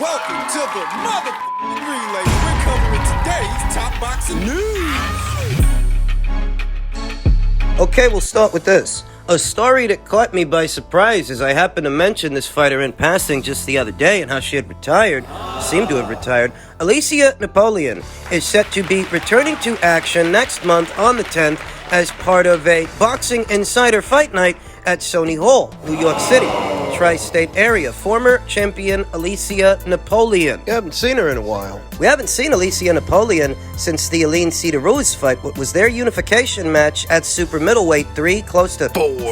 Welcome to the Relay. We're covering today's top boxing news. Okay, we'll start with this. A story that caught me by surprise as I happened to mention this fighter in passing just the other day and how she had seemed to have retired. Alicia Napoleon is set to be returning to action next month on the 10th as part of a Boxing Insider Fight Night at Sony Hall, New York City, tri-state area. Former champion Alicia Napoleon. You haven't seen her in a while. We haven't seen Alicia Napoleon since the Aline Cedar-Rose fight, what was their unification match at Super Middleweight 3 close to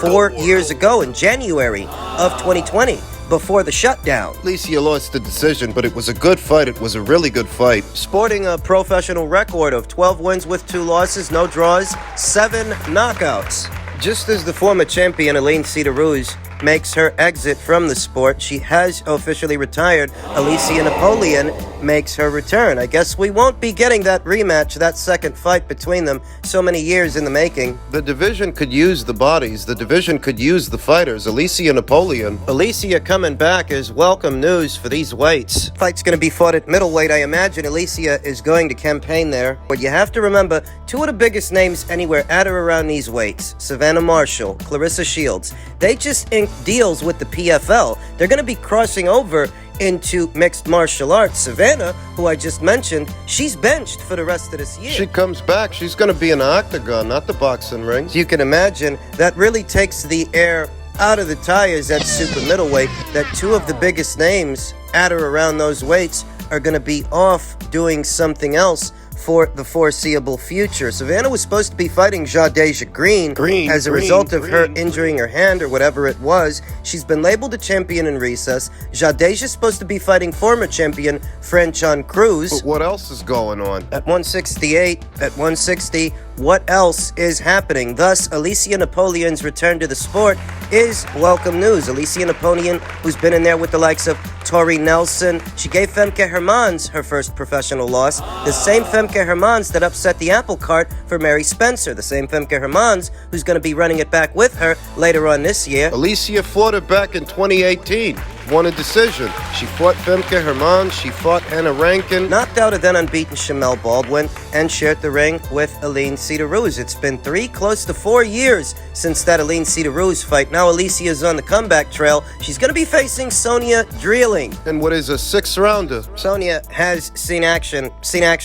four years ago in January of 2020, before the shutdown. Alicia lost the decision, but it was a good fight. It was a really good fight. Sporting a professional record of 12 wins with 2 losses, no draws, 7 knockouts. Just as the former champion Aline Cedar-Rose makes her exit from the sport, she has officially retired. Alicia Napoleon makes her return. I guess we won't be getting that rematch, that second fight between them, so many years in the making. The division could use the bodies. The division could use the fighters. Alicia Napoleon. Alicia coming back is welcome news for these weights. Fight's going to be fought at middleweight. I imagine Alicia is going to campaign there. But you have to remember, 2 of the biggest names anywhere at or around these weights, Savannah Marshall, Clarissa Shields, they just inked deals with the PFL. They're going to be crossing over into mixed martial arts. Savannah, who I just mentioned, she's benched for the rest of this year. She comes back. She's going to be in the octagon, not the boxing ring. You can imagine that really takes the air out of the tires at super middleweight, that 2 of the biggest names at or around those weights are going to be off doing something else for the foreseeable future. Savannah was supposed to be fighting Jadeja Green as a result of her injuring her hand or whatever it was. She's been labeled a champion in recess. Jadeja's supposed to be fighting former champion Franchon Cruz. But what else is going on? At 168, at 160, what else is happening? Thus, Alicia Napoleon's return to the sport is welcome news. Alicia Napoleon, who's been in there with the likes of Tori Nelson. She gave Femke Hermans her first professional loss. The same Femke Hermans that upset the apple cart for Mary Spencer. The same Femke Hermans who's going to be running it back with her later on this year. Alicia fought her back in 2018. Won a decision. She fought Femke Hermans. She fought Hannah Rankin. Knocked out a then unbeaten Shamel Baldwin and shared the ring with Aline Cedar-Rose. It's been 3, close to 4 years since that Aline Cedar-Rose fight. Now Alicia's on the comeback trail. She's going to be facing Sonia Drieling. And what is a 6-rounder? Sonia has seen action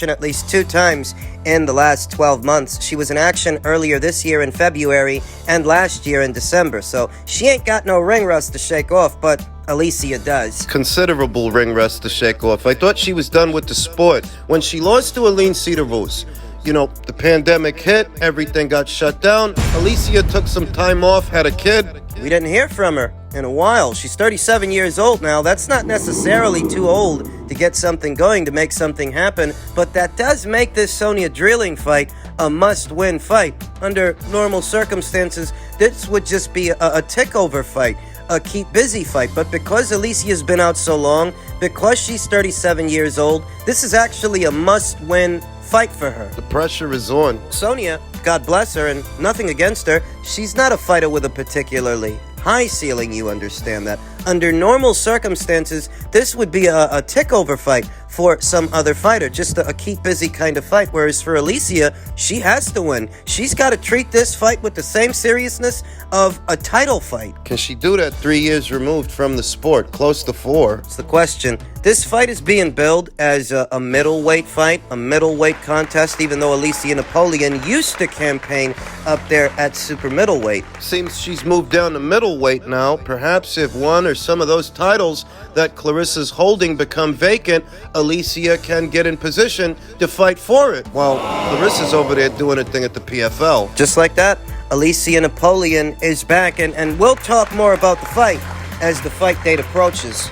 at least 2 times in the last 12 months. She was in action earlier this year in February and last year in December. So she ain't got no ring rust to shake off, but Alicia does. Considerable ring rust to shake off. I thought she was done with the sport. When she lost to Aline Cedar-Rose, you know, the pandemic hit, everything got shut down. Alicia took some time off, had a kid. We didn't hear from her in a while. She's 37 years old now. That's not necessarily too old to get something going, to make something happen, but that does make this Sonia Drieling fight a must-win fight. Under normal circumstances, this would just be a tick-over fight, a keep-busy fight, but because Alicia's been out so long, because she's 37 years old, this is actually a must-win fight for her. The pressure is on. Sonia, God bless her, and nothing against her, she's not a fighter with a particularly high ceiling, you understand that. Under normal circumstances, this would be a tick-over fight for some other fighter, just a keep-busy kind of fight, whereas for Alicia, she has to win. She's got to treat this fight with the same seriousness of a title fight. Can she do that 3 years removed from the sport, close to 4? It's the question. This fight is being billed as a middleweight fight, a middleweight contest, even though Alicia Napoleon used to campaign up there at super middleweight. Seems she's moved down to middleweight now. Perhaps if one or some of those titles that Clarissa's holding become vacant, Alicia can get in position to fight for it, while Clarissa's over there doing her thing at the PFL. Just like that, Alicia Napoleon is back, and we'll talk more about the fight as the fight date approaches.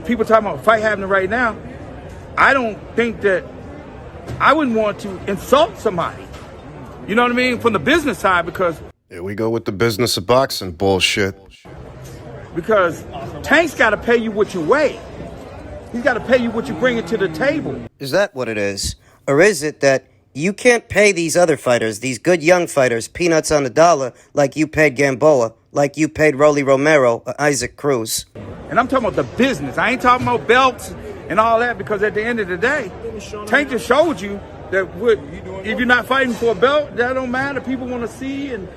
People talking about a fight happening right now. I don't think that I wouldn't want to insult somebody. You know what I mean? From the business side, because Here we go with the business of boxing bullshit. Tank's got to pay you what you weigh. He's got to pay you what you bring it to the table. Is that what it is? Or is it that you can't pay these other fighters, these good young fighters, peanuts on the dollar like you paid Gamboa, like you paid Rolly Romero or Isaac Cruz? And I'm talking about the business. I ain't talking about belts and all that, because at the end of the day, Tank just showed you that if you're not fighting for a belt, that don't matter. People want to see, and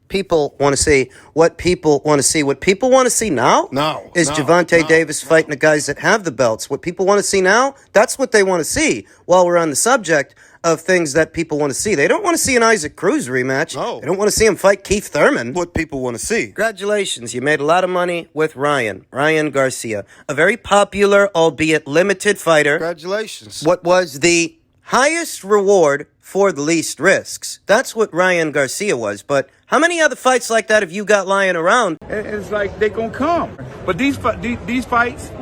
people want to see what people want to see. What people want to see now is Gervonta Davis fighting the guys that have the belts. What people want to see now, that's what they want to see. While we're on the subject of things that people want to see, they don't want to see an Isaac Cruz rematch. No. They don't want to see him fight Keith Thurman. What people want to see. Congratulations, you made a lot of money with Ryan Garcia, a very popular, albeit limited fighter. Congratulations. What was the highest reward for the least risks? That's what Ryan Garcia was. But how many other fights like that have you got lying around? it's like they gonna come. But these fights,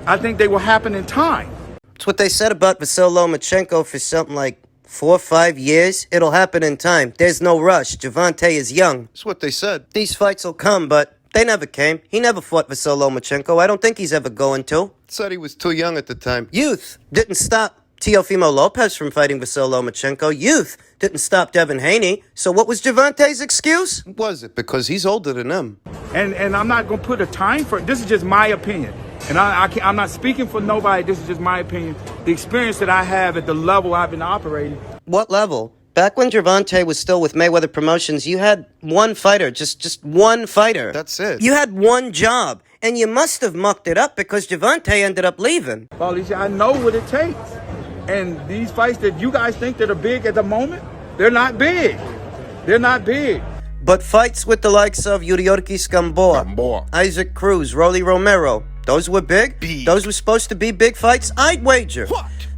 I think they will happen in time. It's what they said about Vasyl Lomachenko for something like 4 or 5 years. It'll happen in time. There's no rush. Gervonta is young. That's what they said. These fights will come, but they never came. He never fought Vasyl Lomachenko. I don't think he's ever going to. Said he was too young at the time. Youth didn't stop Teofimo Lopez from fighting Vasyl Lomachenko. Youth didn't stop Devin Haney. So what was Gervonta's excuse? Was it? Because he's older than them. And I'm not gonna put a time for it. This is just my opinion. And I'm not speaking for nobody. This is just my opinion. The experience that I have at the level I've been operating. What level? Back when Gervonta was still with Mayweather Promotions, you had one fighter, just one fighter. That's it. You had one job, and you must have mucked it up because Gervonta ended up leaving. Alicia, I know what it takes. And these fights that you guys think that are big at the moment, they're not big. They're not big. But fights with the likes of Yuriorkis Gamboa, Isaac Cruz, Rolly Romero, those were big. Those were supposed to be big fights. I'd wager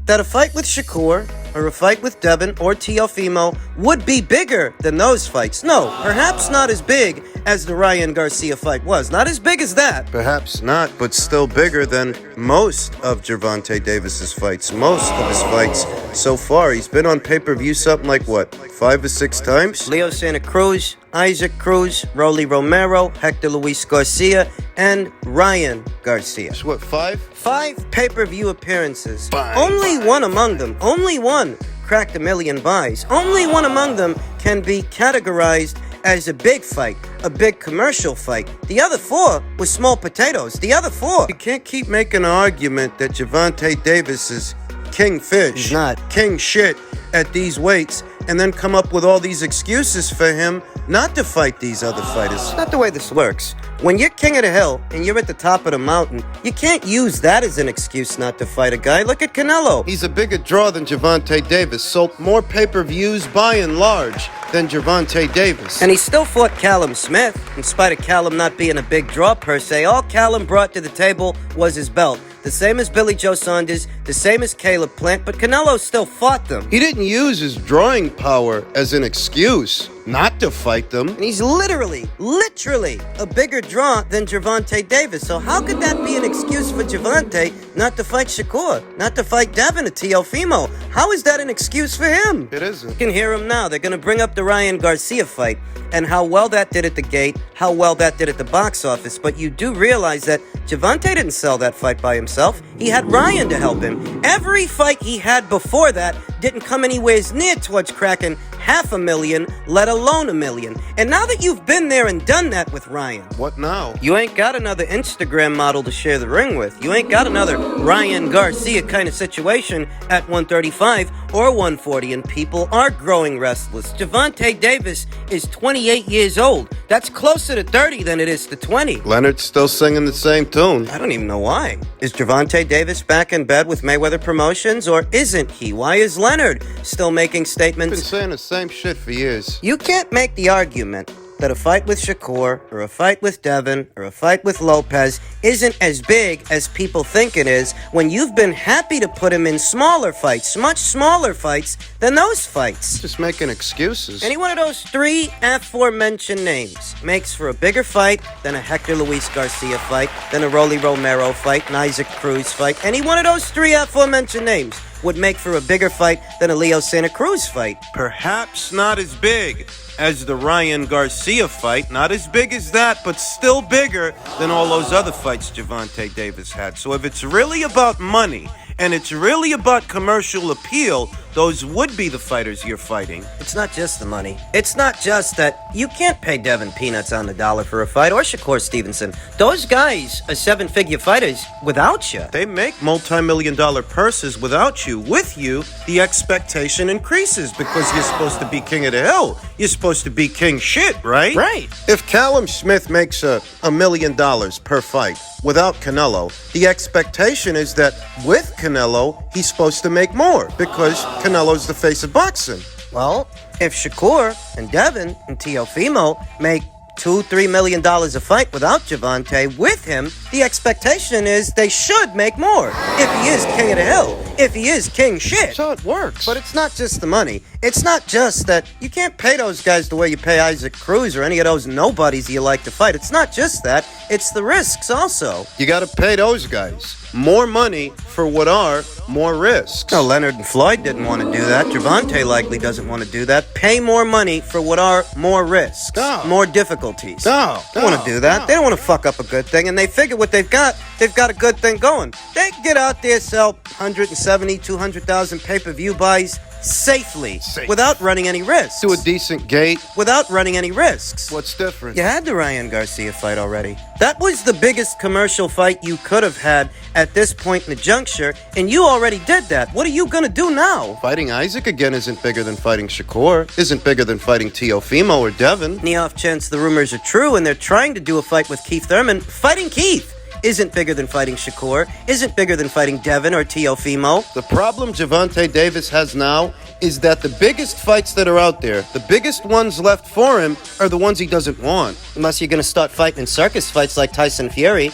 that a fight with Shakur or a fight with Devin or Teofimo would be bigger than those fights. No, perhaps not as big as the Ryan Garcia fight was. Not as big as that. Perhaps not, but still bigger than most of Gervonta Davis's fights. Most of his fights so far. He's been on pay-per-view something like, what, 5 or 6 times? Leo Santa Cruz, Isaac Cruz, Rolly Romero, Hector Luis Garcia, and Ryan Garcia. It's what, 5? 5 pay-per-view appearances. Only one among them, only one, cracked 1 million buys. Only one among them can be categorized as a big fight, a big commercial fight. The other 4 were small potatoes. The other 4. You can't keep making an argument that Gervonta Davis is king fish. He's not. King shit at these weights, and then come up with all these excuses for him not to fight these other fighters. It's not the way this works. When you're king of the hill and you're at the top of the mountain, you can't use that as an excuse not to fight a guy. Look at Canelo. He's a bigger draw than Gervonta Davis, sold more pay-per-views by and large than Gervonta Davis. And he still fought Callum Smith, in spite of Callum not being a big draw per se. All Callum brought to the table was his belt. The same as Billy Joe Saunders, the same as Caleb Plant, but Canelo still fought them. He didn't use his drawing power as an excuse not to fight them. And he's literally a bigger draw than Gervonta Davis. So how could that be an excuse for Gervonta not to fight Shakur, not to fight Devin or Teofimo? How is that an excuse for him? It isn't. You can hear him now. They're going to bring up the Ryan Garcia fight and how well that did at the gate, how well that did at the box office. But you do realize that Gervonta didn't sell that fight by himself. He had Ryan to help him. Every fight he had before that didn't come anywhere near towards cracking 500,000, let alone 1 million. And now that you've been there and done that with Ryan, What now? you ain't got another Instagram model to share the ring with. You ain't got another Ryan Garcia kind of situation at 135 or 140, and people are growing restless. Gervonta Davis is 28 years old. That's closer to 30 than it is to 20. Leonard's still singing the same tune. I don't even know why. Is Gervonta Davis back in bed with Mayweather Promotions, or isn't he? Why is Leonard still making Been statements? saying the same shit for years. You can't make the argument that a fight with Shakur, or a fight with Devin, or a fight with Lopez isn't as big as people think it is when you've been happy to put him in smaller fights, much smaller fights than those fights. Just making excuses. Any one of those 3 aforementioned names makes for a bigger fight than a Hector Luis Garcia fight, than a Rolly Romero fight, an Isaac Cruz fight. Any one of those 3 aforementioned names would make for a bigger fight than a Leo Santa Cruz fight. Perhaps not as big as the Ryan Garcia fight. Not as big as that, but still bigger than all those other fights Gervonta Davis had. So if it's really about money and it's really about commercial appeal, Those would be the fighters you're fighting. It's not just the money. It's not just that you can't pay Devin peanuts on the dollar for a fight, or Shakur Stevenson. Those guys are seven-figure fighters without you. They make multi-million-dollar purses without you. With you, the expectation increases because you're supposed to be king of the hill. You're supposed to be king shit, right? Right. If Callum Smith makes $1 million per fight without Canelo, the expectation is that with Canelo, he's supposed to make more because Canelo's the face of boxing. Well, if Shakur and Devin and Teofimo make $2-3 million a fight without Gervonta, with him, the expectation is they should make more. If he is king of the hill, if he is king shit. So it works. But it's not just the money. It's not just that you can't pay those guys the way you pay Isaac Cruz or any of those nobodies you like to fight. It's not just that. It's the risks also. You got to pay those guys more money for what are more risks. No, Leonard and Floyd didn't want to do that. Gervonta likely doesn't want to do that. Pay more money for what are more risks, more difficulties. No, They don't want to do that. They don't want to fuck up a good thing, and they figure what they've got a good thing going. They can get out there, sell 170, 200,000 pay-per-view buys safely, without running any risks. To a decent gate. Without running any risks. What's different? You had the Ryan Garcia fight already. That was the biggest commercial fight you could have had at this point in the juncture, and you already did that. What are you gonna do now? Fighting Isaac again isn't bigger than fighting Shakur, isn't bigger than fighting Teofimo or Devin. The off chance the rumors are true and they're trying to do a fight with Keith Thurman, fighting Keith isn't bigger than fighting Shakur, isn't bigger than fighting Devin or Teofimo. The problem Gervonta Davis has now is that the biggest fights that are out there, the biggest ones left for him, are the ones he doesn't want. Unless you're gonna start fighting in circus fights like Tyson Fury.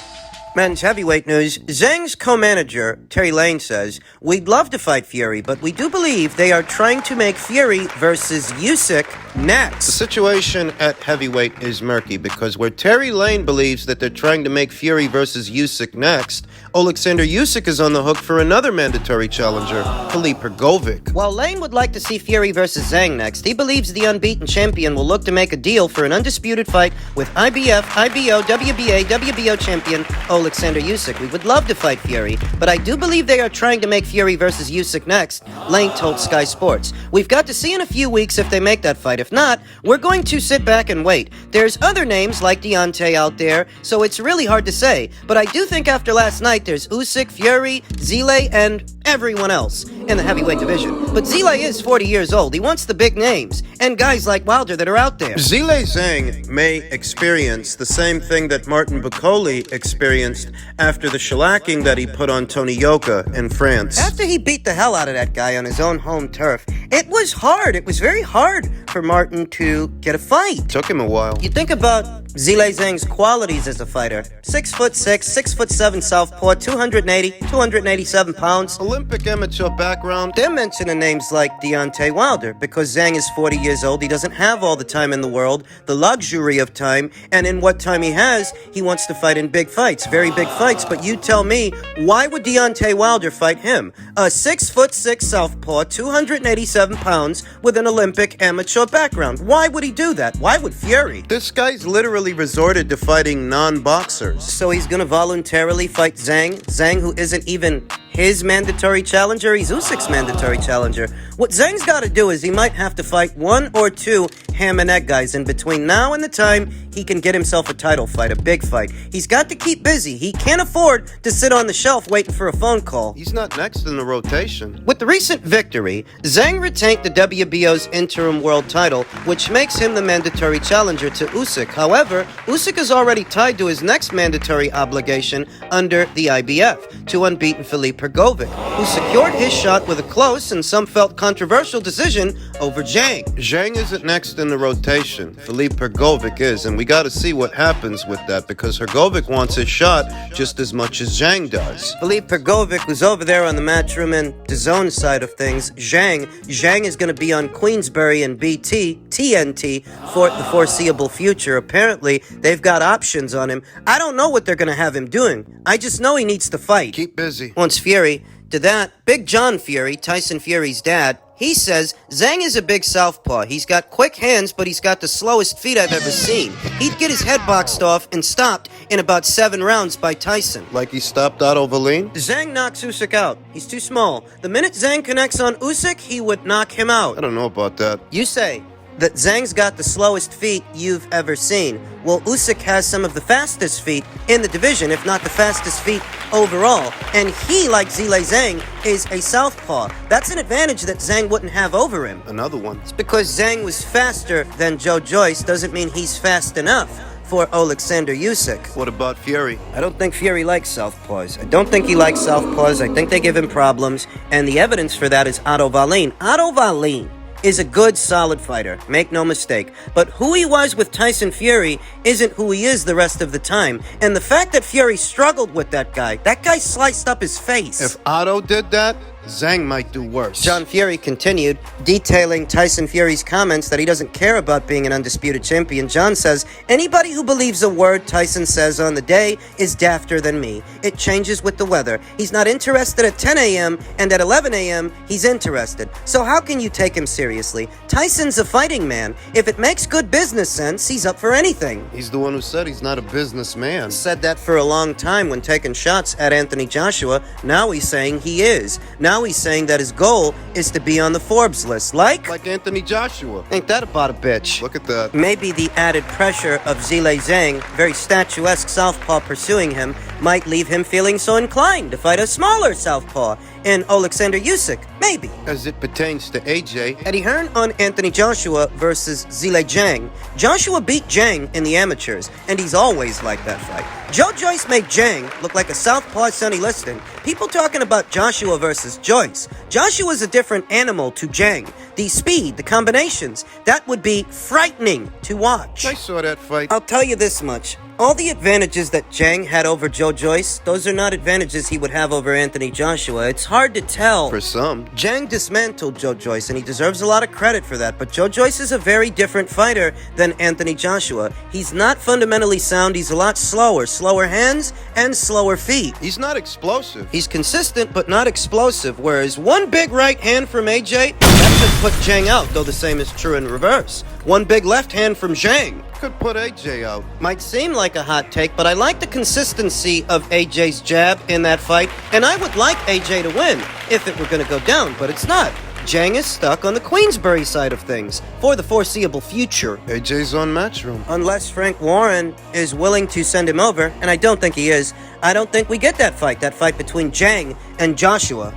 Men's heavyweight news. Zhang's co-manager, Terry Lane, says, "We'd love to fight Fury, but we do believe they are trying to make Fury versus Usyk next." The situation at heavyweight is murky because where Terry Lane believes that they're trying to make Fury versus Usyk next, Alexander Usyk is on the hook for another mandatory challenger, Philippe Hrgovic. While Lane would like to see Fury versus Zhang next, he believes the unbeaten champion will look to make a deal for an undisputed fight with IBF, IBO, WBA, WBO champion Alexander Usyk. "We would love to fight Fury, but I do believe they are trying to make Fury versus Usyk next," Lane told Sky Sports. "We've got to see in a few weeks if they make that fight. If not, we're going to sit back and wait. There's other names like Deontay out there, so it's really hard to say. But I do think after last night, there's Usyk, Fury, Zile, and everyone else in the heavyweight division. But Zile is 40 years old. He wants the big names and guys like Wilder that are out there." Zile Zhang may experience the same thing that Martin Bacoli experienced after the shellacking that he put on Tony Yoka in France. After he beat the hell out of that guy on his own home turf, it was hard. It was very hard for Martin to get a fight. Took him a while. You think about Zile Zhang's qualities as a fighter. 6'6", 6'7" southpaw, 280, 287 pounds. Olympic amateur background. They're mentioning names like Deontay Wilder because Zhang is 40 years old. He doesn't have all the time in the world, the luxury of time, and in what time he has, he wants to fight in big fights, very big fights. But you tell me, why would Deontay Wilder fight him? A 6'6" southpaw, 287 pounds with an Olympic amateur background. Why would he do that? Why would Fury? This guy's literally resorted to fighting non-boxers. So he's gonna voluntarily fight Zhang? Zhang, who isn't even his mandatory challenger, he's Usyk's mandatory challenger. What Zhang's gotta do is he might have to fight one or two ham and egg guys in between now and the time he can get himself a title fight, a big fight. He's got to keep busy. He can't afford to sit on the shelf waiting for a phone call. He's not next in the rotation. With the recent victory, Zhang retained the WBO's interim world title, which makes him the mandatory challenger to Usyk. However, Usyk is already tied to his next mandatory obligation under the IBF, to unbeaten Philippe Hrgovic, who secured his shot with a close and some felt controversial decision over Zhang. Zhang isn't next in the rotation. Philippe Hrgovic is, and we got to see what happens with that because Hrgovic wants his shot just as much as Zhang does. Philippe Hrgovic was over there on the Matchroom and DAZN side of things. Zhang is going to be on Queensberry and TNT for the foreseeable future. Apparently, they've got options on him. I don't know what they're going to have him doing. I just know he needs to fight. Keep busy. Once Fury, to that, Big John Fury, Tyson Fury's dad, He says Zhang is a big southpaw. He's got quick hands, but he's got the slowest feet I've ever seen. He'd get his head boxed off and stopped in about 7 rounds by Tyson. Like he stopped Otto Wallin? Zhang knocks Usyk out. He's too small. The minute Zhang connects on Usyk, he would knock him out. I don't know about that. You say that Zhang's got the slowest feet you've ever seen. Well, Usyk has some of the fastest feet in the division, if not the fastest feet overall. And he, like Zhang, is a southpaw. That's an advantage that Zhang wouldn't have over him. Another one. It's because Zhang was faster than Joe Joyce doesn't mean he's fast enough for Alexander Usyk. What about Fury? I don't think Fury likes southpaws. I don't think he likes southpaws. I think they give him problems. And the evidence for that is Otto Wallin. Otto Wallin is a good, solid fighter. Make no mistake. But who he was with Tyson Fury isn't who he is the rest of the time. And the fact that Fury struggled with that guy sliced up his face. If Otto did that, Zhang might do worse. John Fury continued, detailing Tyson Fury's comments that he doesn't care about being an undisputed champion. John says, anybody who believes a word Tyson says on the day is dafter than me. It changes with the weather. He's not interested at 10 a.m. and at 11 a.m. he's interested. So how can you take him seriously? Tyson's a fighting man. If it makes good business sense, he's up for anything. He's the one who said he's not a businessman. Said that for a long time when taking shots at Anthony Joshua. Now he's saying he is. Now he's saying that his goal is to be on the Forbes list. Like Anthony Joshua. Ain't that about a bitch? Look at that. Maybe the added pressure of Zhang, very statuesque southpaw pursuing him, might leave him feeling so inclined to fight a smaller southpaw in Alexander Usyk. Maybe. As it pertains to AJ, Eddie Hearn on Anthony Joshua versus Zhang. Joshua beat Zhang in the amateurs, and he's always like that fight. Joe Joyce made Zhang look like a southpaw Sonny Liston. People talking about Joshua versus Joyce. Joshua's a different animal to Zhang. The speed, the combinations, that would be frightening to watch. I saw that fight. I'll tell you this much. All the advantages that Zhang had over Joe Joyce, those are not advantages he would have over Anthony Joshua. It's hard to tell. For some. Zhang dismantled Joe Joyce, and he deserves a lot of credit for that. But Joe Joyce is a very different fighter than Anthony Joshua. He's not fundamentally sound. He's a lot slower. Slower hands and slower feet. He's not explosive. He's consistent, but not explosive. Whereas one big right hand from AJ, that could put Zhang out, though the same is true in reverse. One big left hand from Zhang Could put AJ out. might seem like a hot take, but I like the consistency of AJ's jab in that fight, and I would like AJ to win if it were going to go down, but it's not. Zhang is stuck on the Queensberry side of things for the foreseeable future. AJ's on Matchroom. Unless Frank Warren is willing to send him over, and I don't think he is, I don't think we get that fight between Zhang and Joshua.